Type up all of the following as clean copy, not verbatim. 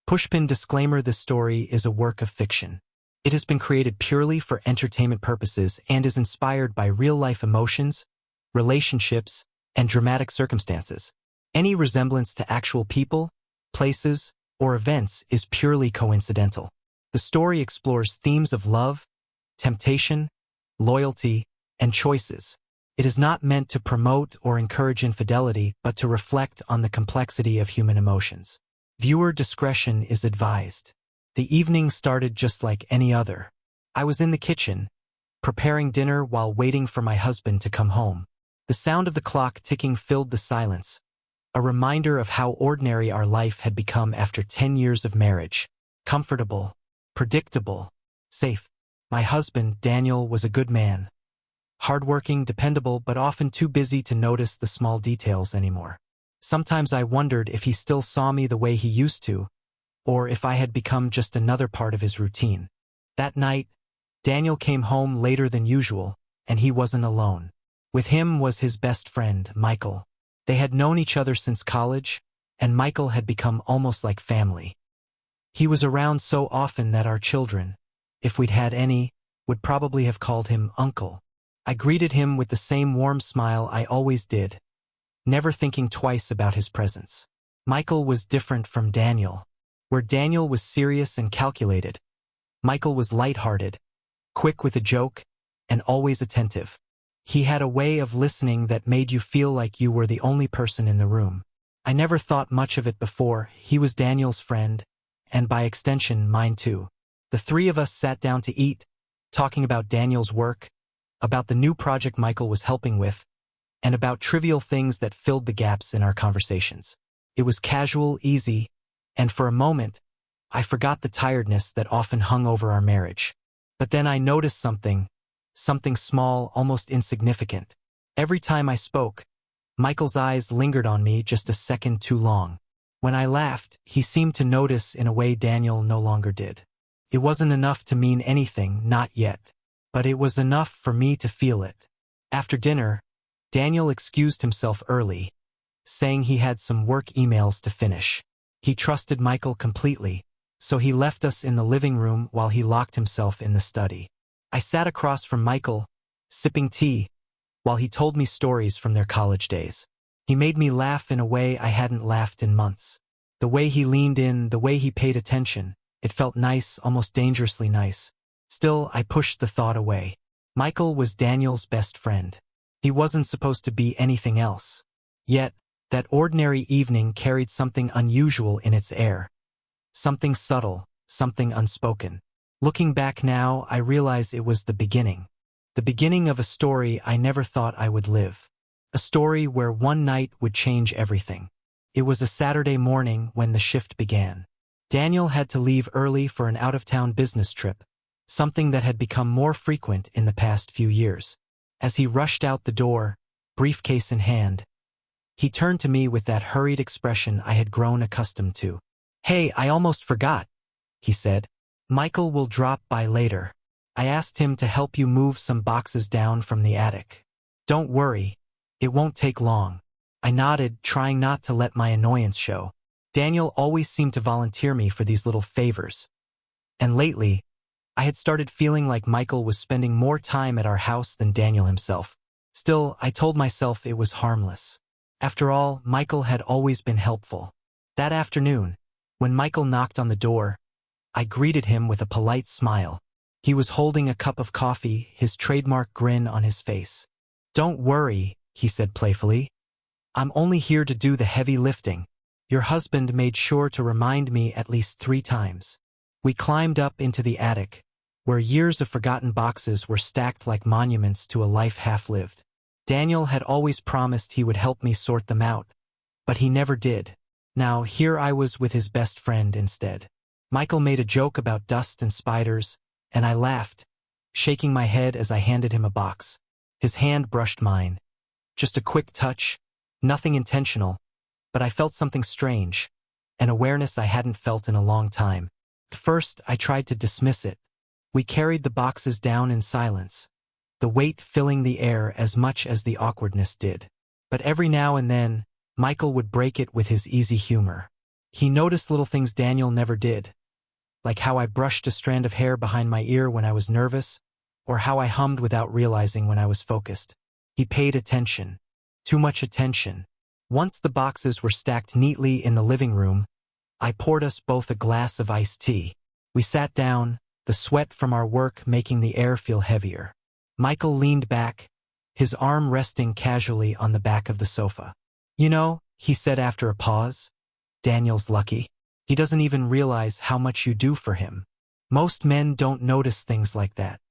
Pushpin disclaimer: this story is a work of fiction. It has been created purely for entertainment purposes and is inspired by real-life emotions, relationships, and dramatic circumstances. Any resemblance to actual people, places, or events is purely coincidental. The story explores themes of love, temptation, loyalty, and choices. It is not meant to promote or encourage infidelity, but to reflect on the complexity of human emotions. Viewer discretion is advised. The evening started just like any other. I was in the kitchen, preparing dinner while waiting for my husband to come home. The sound of the clock ticking filled the silence, a reminder of how ordinary our life had become after 10 years of marriage. Comfortable, predictable, safe. My husband, Daniel, was a good man. Hardworking, dependable, but often too busy to notice the small details anymore. Sometimes I wondered if he still saw me the way he used to, or if I had become just another part of his routine. That night, Daniel came home later than usual, and he wasn't alone. With him was his best friend, Michael. They had known each other since college, and Michael had become almost like family. He was around so often that our children, if we'd had any, would probably have called him Uncle. I greeted him with the same warm smile I always did, never thinking twice about his presence. Michael was different from Daniel. Where Daniel was serious and calculated, Michael was lighthearted, quick with a joke, and always attentive. He had a way of listening that made you feel like you were the only person in the room. I never thought much of it before. He was Daniel's friend, and by extension, mine too. The three of us sat down to eat, talking about Daniel's work, about the new project Michael was helping with, and about trivial things that filled the gaps in our conversations. It was casual, easy, and for a moment, I forgot the tiredness that often hung over our marriage. But then I noticed something small, almost insignificant. Every time I spoke, Michael's eyes lingered on me just a second too long. When I laughed, he seemed to notice in a way Daniel no longer did. It wasn't enough to mean anything, not yet, but it was enough for me to feel it. After dinner, Daniel excused himself early, saying he had some work emails to finish. He trusted Michael completely, so he left us in the living room while he locked himself in the study. I sat across from Michael, sipping tea, while he told me stories from their college days. He made me laugh in a way I hadn't laughed in months. The way he leaned in, the way he paid attention, it felt nice, almost dangerously nice. Still, I pushed the thought away. Michael was Daniel's best friend. He wasn't supposed to be anything else. Yet, that ordinary evening carried something unusual in its air. Something subtle, something unspoken. Looking back now, I realize it was the beginning. The beginning of a story I never thought I would live. A story where one night would change everything. It was a Saturday morning when the shift began. Daniel had to leave early for an out-of-town business trip, something that had become more frequent in the past few years. As he rushed out the door, briefcase in hand, he turned to me with that hurried expression I had grown accustomed to. "Hey, I almost forgot," he said. "Michael will drop by later. I asked him to help you move some boxes down from the attic. Don't worry, it won't take long." I nodded, trying not to let my annoyance show. Daniel always seemed to volunteer me for these little favors. And lately, I had started feeling like Michael was spending more time at our house than Daniel himself. Still, I told myself it was harmless. After all, Michael had always been helpful. That afternoon, when Michael knocked on the door, I greeted him with a polite smile. He was holding a cup of coffee, his trademark grin on his face. "Don't worry," he said playfully. "I'm only here to do the heavy lifting. Your husband made sure to remind me at least 3 times. We climbed up into the attic, where years of forgotten boxes were stacked like monuments to a life half-lived. Daniel had always promised he would help me sort them out, but he never did. Now here I was with his best friend instead. Michael made a joke about dust and spiders, and I laughed, shaking my head as I handed him a box. His hand brushed mine. Just a quick touch, nothing intentional, but I felt something strange, an awareness I hadn't felt in a long time. At first, I tried to dismiss it. We carried the boxes down in silence, the weight filling the air as much as the awkwardness did. But every now and then, Michael would break it with his easy humor. He noticed little things Daniel never did, like how I brushed a strand of hair behind my ear when I was nervous, or how I hummed without realizing when I was focused. He paid attention. Too much attention. Once the boxes were stacked neatly in the living room, I poured us both a glass of iced tea. We sat down, the sweat from our work making the air feel heavier. Michael leaned back, his arm resting casually on the back of the sofa. "You know," he said after a pause, "Daniel's lucky. He doesn't even realize how much you do for him. Most men don't notice things like that."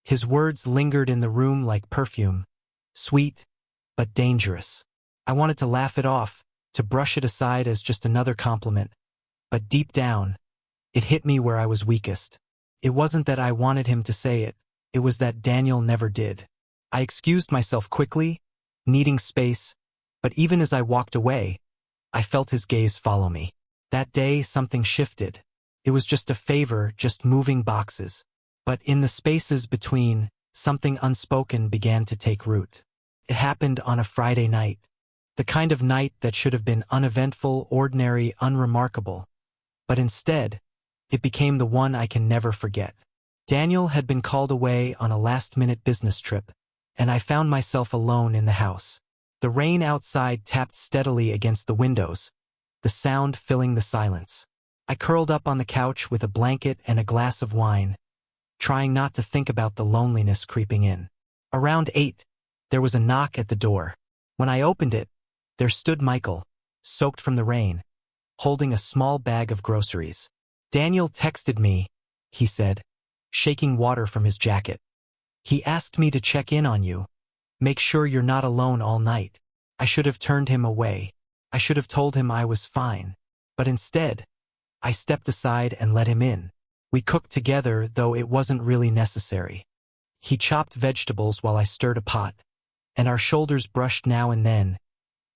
His words lingered in the room like perfume, sweet, but dangerous. I wanted to laugh it off, to brush it aside as just another compliment. But deep down, it hit me where I was weakest. It wasn't that I wanted him to say it, it was that Daniel never did. I excused myself quickly, needing space, but even as I walked away, I felt his gaze follow me. That day, something shifted. It was just a favor, just moving boxes. But in the spaces between, something unspoken began to take root. It happened on a Friday night. The kind of night that should have been uneventful, ordinary, unremarkable. But instead, it became the one I can never forget. Daniel had been called away on a last-minute business trip, and I found myself alone in the house. The rain outside tapped steadily against the windows, the sound filling the silence. I curled up on the couch with a blanket and a glass of wine, trying not to think about the loneliness creeping in. Around 8, there was a knock at the door. When I opened it, there stood Michael, soaked from the rain, holding a small bag of groceries. "Daniel texted me," he said, shaking water from his jacket. "He asked me to check in on you. Make sure you're not alone all night." I should have turned him away. I should have told him I was fine. But instead, I stepped aside and let him in. We cooked together, though it wasn't really necessary. He chopped vegetables while I stirred a pot, and our shoulders brushed now and then,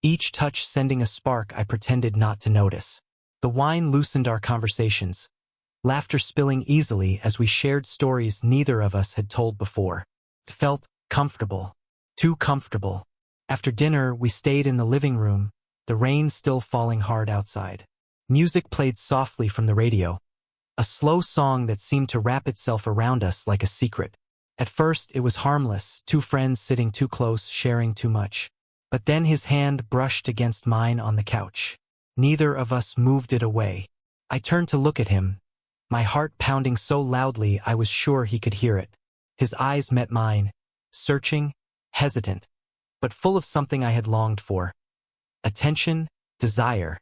each touch sending a spark I pretended not to notice. The wine loosened our conversations, laughter spilling easily as we shared stories neither of us had told before. It felt comfortable. Too comfortable. After dinner, we stayed in the living room, the rain still falling hard outside. Music played softly from the radio, a slow song that seemed to wrap itself around us like a secret. At first, it was harmless, two friends sitting too close, sharing too much. But then his hand brushed against mine on the couch. Neither of us moved it away. I turned to look at him, my heart pounding so loudly I was sure he could hear it. His eyes met mine, searching, hesitant, but full of something I had longed for. Attention, desire,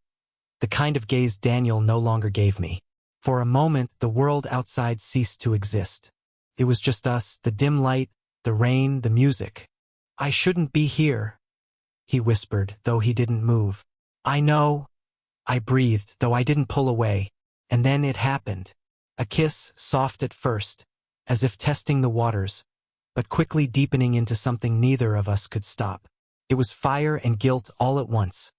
the kind of gaze Daniel no longer gave me. For a moment, the world outside ceased to exist. It was just us, the dim light, the rain, the music. "I shouldn't be here," he whispered, though he didn't move. "I know." I breathed, though I didn't pull away. And then it happened. A kiss, soft at first, as if testing the waters, but quickly deepening into something neither of us could stop. It was fire and guilt all at once.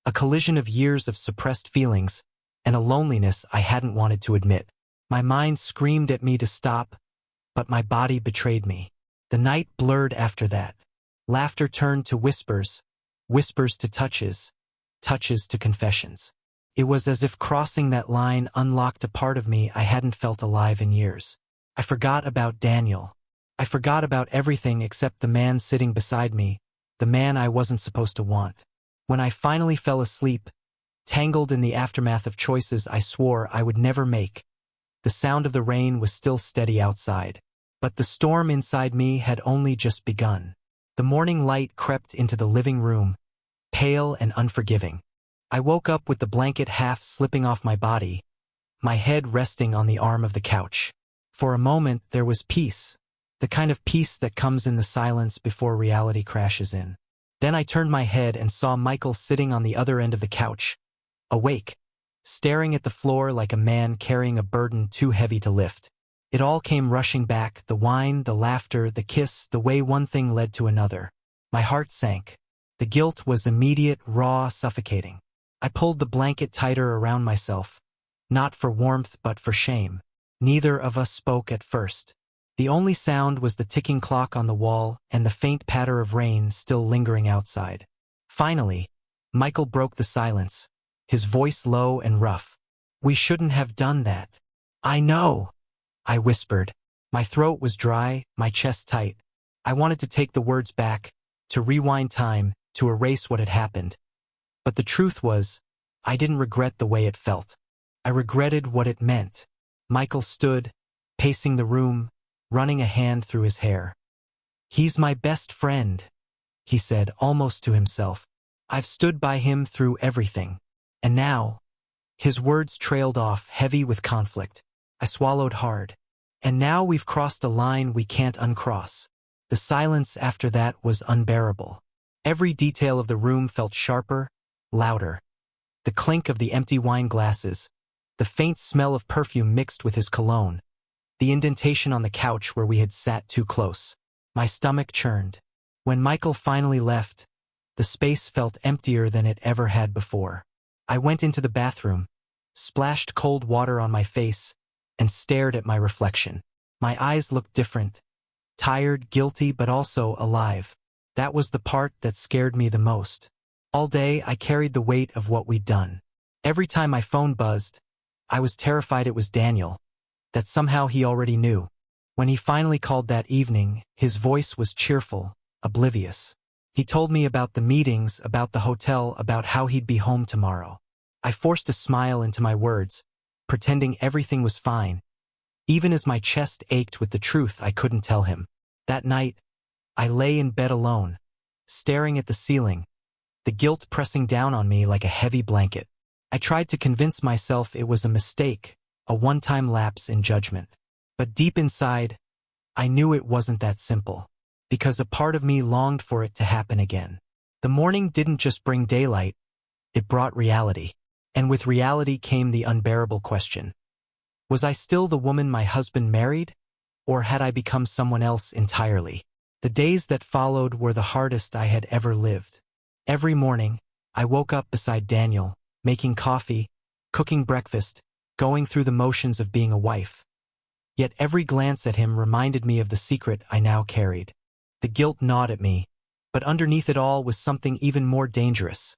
A collision of years of suppressed feelings, and a loneliness I hadn't wanted to admit. My mind screamed at me to stop, but my body betrayed me. The night blurred after that. Laughter turned to whispers, whispers to touches, touches to confessions. It was as if crossing that line unlocked a part of me I hadn't felt alive in years. I forgot about Daniel. I forgot about everything except the man sitting beside me, the man I wasn't supposed to want. When I finally fell asleep, tangled in the aftermath of choices I swore I would never make, the sound of the rain was still steady outside. But the storm inside me had only just begun. The morning light crept into the living room, pale and unforgiving. I woke up with the blanket half slipping off my body, my head resting on the arm of the couch. For a moment there was peace, the kind of peace that comes in the silence before reality crashes in. Then I turned my head and saw Michael sitting on the other end of the couch, awake, staring at the floor like a man carrying a burden too heavy to lift. It all came rushing back, the wine, the laughter, the kiss, the way one thing led to another. My heart sank. The guilt was immediate, raw, suffocating. I pulled the blanket tighter around myself, not for warmth but for shame. Neither of us spoke at first. The only sound was the ticking clock on the wall and the faint patter of rain still lingering outside. Finally, Michael broke the silence, his voice low and rough. "We shouldn't have done that." "I know," I whispered. My throat was dry, my chest tight. I wanted to take the words back, to rewind time, to erase what had happened. But the truth was, I didn't regret the way it felt. I regretted what it meant. Michael stood, pacing the room, running a hand through his hair. "He's my best friend," he said, almost to himself. "I've stood by him through everything. And now—" His words trailed off, heavy with conflict. I swallowed hard. "And now we've crossed a line we can't uncross." The silence after that was unbearable. Every detail of the room felt sharper, louder. The clink of the empty wine glasses, the faint smell of perfume mixed with his cologne, the indentation on the couch where we had sat too close. My stomach churned. When Michael finally left, the space felt emptier than it ever had before. I went into the bathroom, splashed cold water on my face, and stared at my reflection. My eyes looked different, tired, guilty, but also alive. That was the part that scared me the most. All day, I carried the weight of what we'd done. Every time my phone buzzed, I was terrified it was Daniel, that somehow he already knew. When he finally called that evening, his voice was cheerful, oblivious. He told me about the meetings, about the hotel, about how he'd be home tomorrow. I forced a smile into my words, pretending everything was fine, even as my chest ached with the truth I couldn't tell him. That night, I lay in bed alone, staring at the ceiling, the guilt pressing down on me like a heavy blanket. I tried to convince myself it was a mistake, a one-time lapse in judgment. But deep inside, I knew it wasn't that simple, because a part of me longed for it to happen again. The morning didn't just bring daylight, it brought reality. And with reality came the unbearable question. Was I still the woman my husband married, or had I become someone else entirely? The days that followed were the hardest I had ever lived. Every morning, I woke up beside Daniel, making coffee, cooking breakfast, going through the motions of being a wife. Yet every glance at him reminded me of the secret I now carried. The guilt gnawed at me, but underneath it all was something even more dangerous.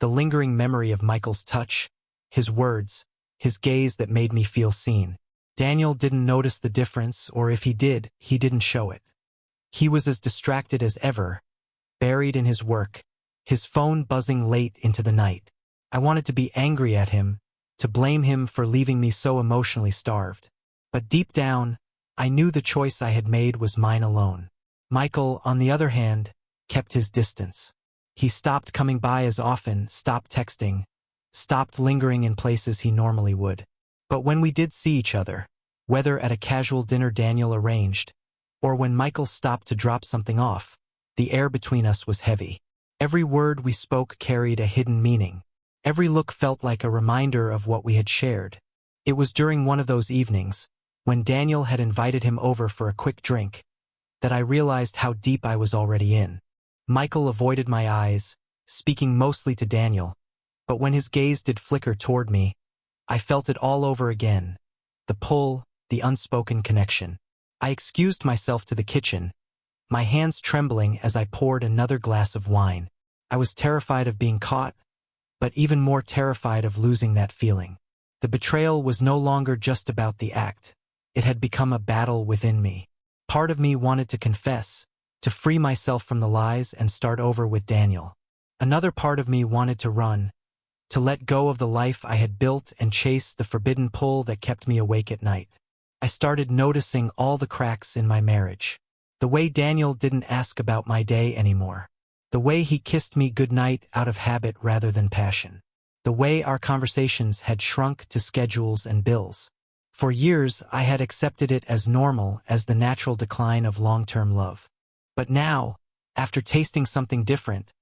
The lingering memory of Michael's touch, his words, his gaze that made me feel seen. Daniel didn't notice the difference, or if he did, he didn't show it. He was as distracted as ever, buried in his work, his phone buzzing late into the night. I wanted to be angry at him, to blame him for leaving me so emotionally starved. But deep down, I knew the choice I had made was mine alone. Michael, on the other hand, kept his distance. He stopped coming by as often, stopped texting, stopped lingering in places he normally would. But when we did see each other, whether at a casual dinner Daniel arranged, or when Michael stopped to drop something off, the air between us was heavy. Every word we spoke carried a hidden meaning. Every look felt like a reminder of what we had shared. It was during one of those evenings, when Daniel had invited him over for a quick drink, that I realized how deep I was already in. Michael avoided my eyes, speaking mostly to Daniel, but when his gaze did flicker toward me, I felt it all over again. The pull, the unspoken connection. I excused myself to the kitchen, my hands trembling as I poured another glass of wine. I was terrified of being caught, but even more terrified of losing that feeling. The betrayal was no longer just about the act. It had become a battle within me. Part of me wanted to confess, to free myself from the lies and start over with Daniel. Another part of me wanted to run, to let go of the life I had built and chase the forbidden pull that kept me awake at night. I started noticing all the cracks in my marriage. The way Daniel didn't ask about my day anymore. The way he kissed me goodnight out of habit rather than passion. The way our conversations had shrunk to schedules and bills. For years, I had accepted it as normal, as the natural decline of long-term love. But now, after tasting something different,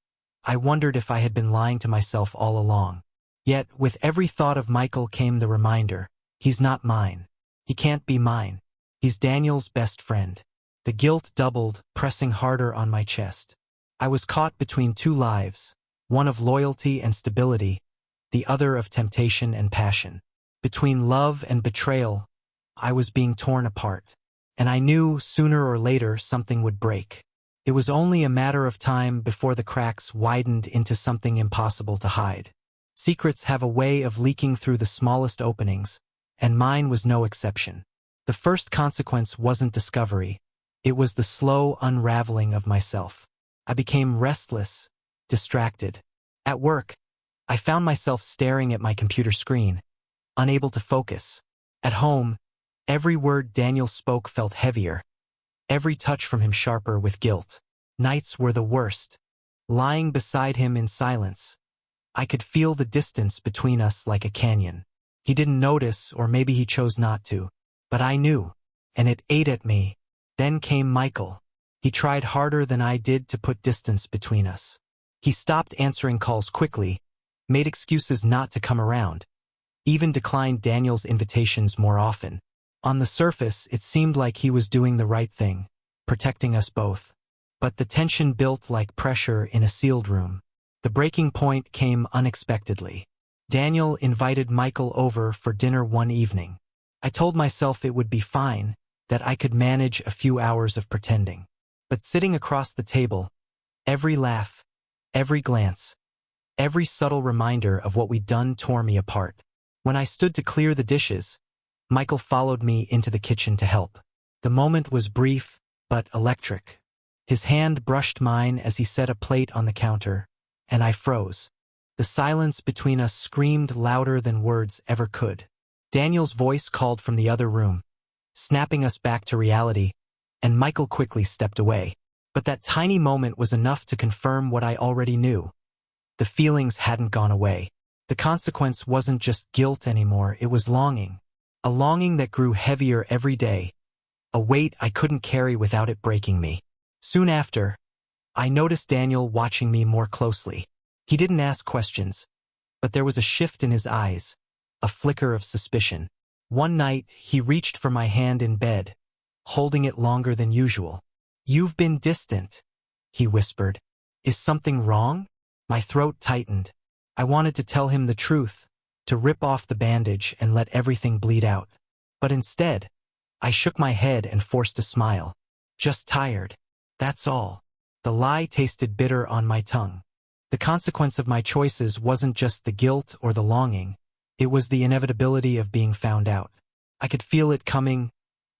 I wondered if I had been lying to myself all along. Yet, with every thought of Michael came the reminder, he's not mine. He can't be mine. He's Daniel's best friend. The guilt doubled, pressing harder on my chest. I was caught between two lives, one of loyalty and stability, the other of temptation and passion. Between love and betrayal, I was being torn apart. And I knew sooner or later something would break. It was only a matter of time before the cracks widened into something impossible to hide. Secrets have a way of leaking through the smallest openings, and mine was no exception. The first consequence wasn't discovery. It was the slow unraveling of myself. I became restless, distracted. At work, I found myself staring at my computer screen, unable to focus. At home, every word Daniel spoke felt heavier, every touch from him sharper with guilt. Nights were the worst. Lying beside him in silence, I could feel the distance between us like a canyon. He didn't notice, or maybe he chose not to, but I knew, and it ate at me. Then came Michael. He tried harder than I did to put distance between us. He stopped answering calls quickly, made excuses not to come around, even declined Daniel's invitations more often. On the surface, it seemed like he was doing the right thing, protecting us both. But the tension built like pressure in a sealed room. The breaking point came unexpectedly. Daniel invited Michael over for dinner one evening. I told myself it would be fine, that I could manage a few hours of pretending. But sitting across the table, every laugh, every glance, every subtle reminder of what we'd done tore me apart. When I stood to clear the dishes, Michael followed me into the kitchen to help. The moment was brief, but electric. His hand brushed mine as he set a plate on the counter, and I froze. The silence between us screamed louder than words ever could. Daniel's voice called from the other room, snapping us back to reality, and Michael quickly stepped away. But that tiny moment was enough to confirm what I already knew. The feelings hadn't gone away. The consequence wasn't just guilt anymore, it was longing. A longing that grew heavier every day, a weight I couldn't carry without it breaking me. Soon after, I noticed Daniel watching me more closely. He didn't ask questions, but there was a shift in his eyes, a flicker of suspicion. One night, he reached for my hand in bed, holding it longer than usual. "You've been distant," he whispered. "Is something wrong?" My throat tightened. I wanted to tell him the truth, to rip off the bandage and let everything bleed out. But instead, I shook my head and forced a smile. "Just tired. That's all." The lie tasted bitter on my tongue. The consequence of my choices wasn't just the guilt or the longing, it was the inevitability of being found out. I could feel it coming,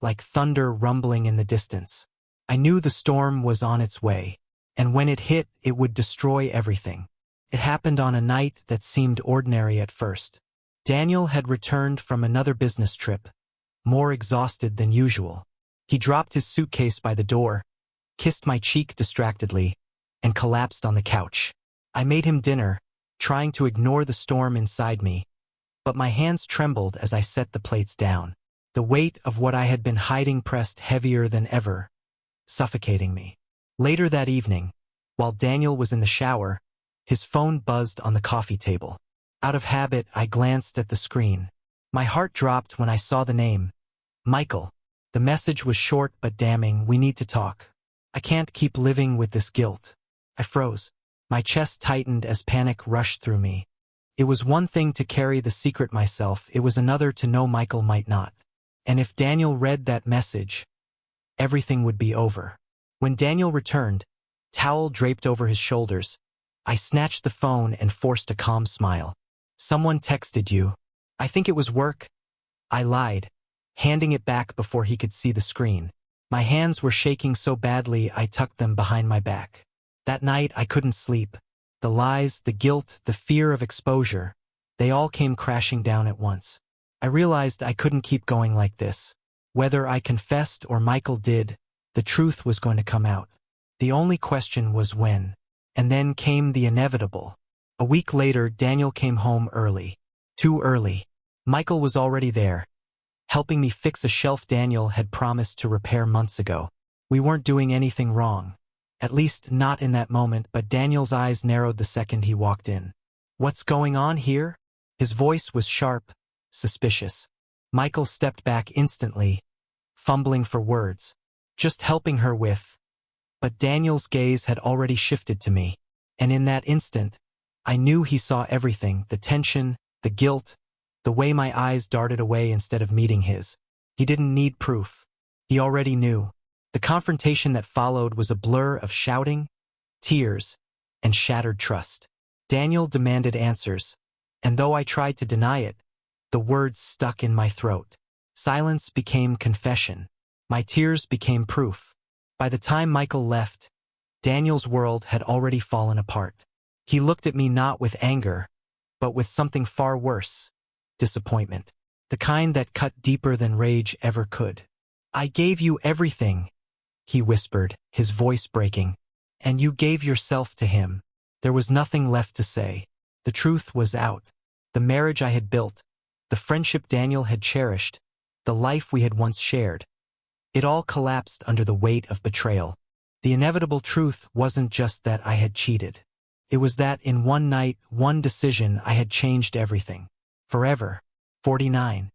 like thunder rumbling in the distance. I knew the storm was on its way, and when it hit, it would destroy everything. It happened on a night that seemed ordinary at first. Daniel had returned from another business trip, more exhausted than usual. He dropped his suitcase by the door, kissed my cheek distractedly, and collapsed on the couch. I made him dinner, trying to ignore the storm inside me, but my hands trembled as I set the plates down. The weight of what I had been hiding pressed heavier than ever, suffocating me. Later that evening, while Daniel was in the shower, his phone buzzed on the coffee table. Out of habit, I glanced at the screen. My heart dropped when I saw the name, Michael. The message was short but damning. "We need to talk. I can't keep living with this guilt." I froze. My chest tightened as panic rushed through me. It was one thing to carry the secret myself, it was another to know Michael might not. And if Daniel read that message, everything would be over. When Daniel returned, towel draped over his shoulders, I snatched the phone and forced a calm smile. "Someone texted you." "I think it was work," I lied, handing it back before he could see the screen. My hands were shaking so badly I tucked them behind my back. That night I couldn't sleep. The lies, the guilt, the fear of exposure, they all came crashing down at once. I realized I couldn't keep going like this. Whether I confessed or Michael did, the truth was going to come out. The only question was when. And then came the inevitable. A week later, Daniel came home early. Too early. Michael was already there, helping me fix a shelf Daniel had promised to repair months ago. We weren't doing anything wrong. At least not in that moment, but Daniel's eyes narrowed the second he walked in. "What's going on here?" His voice was sharp, suspicious. Michael stepped back instantly, fumbling for words. "Just helping her with..." But Daniel's gaze had already shifted to me, and in that instant, I knew he saw everything, the tension, the guilt, the way my eyes darted away instead of meeting his. He didn't need proof. He already knew. The confrontation that followed was a blur of shouting, tears, and shattered trust. Daniel demanded answers. and though I tried to deny it, the words stuck in my throat. Silence became confession. My tears became proof. By the time Michael left, Daniel's world had already fallen apart. He looked at me not with anger, but with something far worse, disappointment. The kind that cut deeper than rage ever could. "I gave you everything," he whispered, his voice breaking, "and you gave yourself to him." There was nothing left to say. The truth was out. The marriage I had built, the friendship Daniel had cherished, the life we had once shared. It all collapsed under the weight of betrayal. The inevitable truth wasn't just that I had cheated. It was that in one night, one decision, I had changed everything. Forever. 49.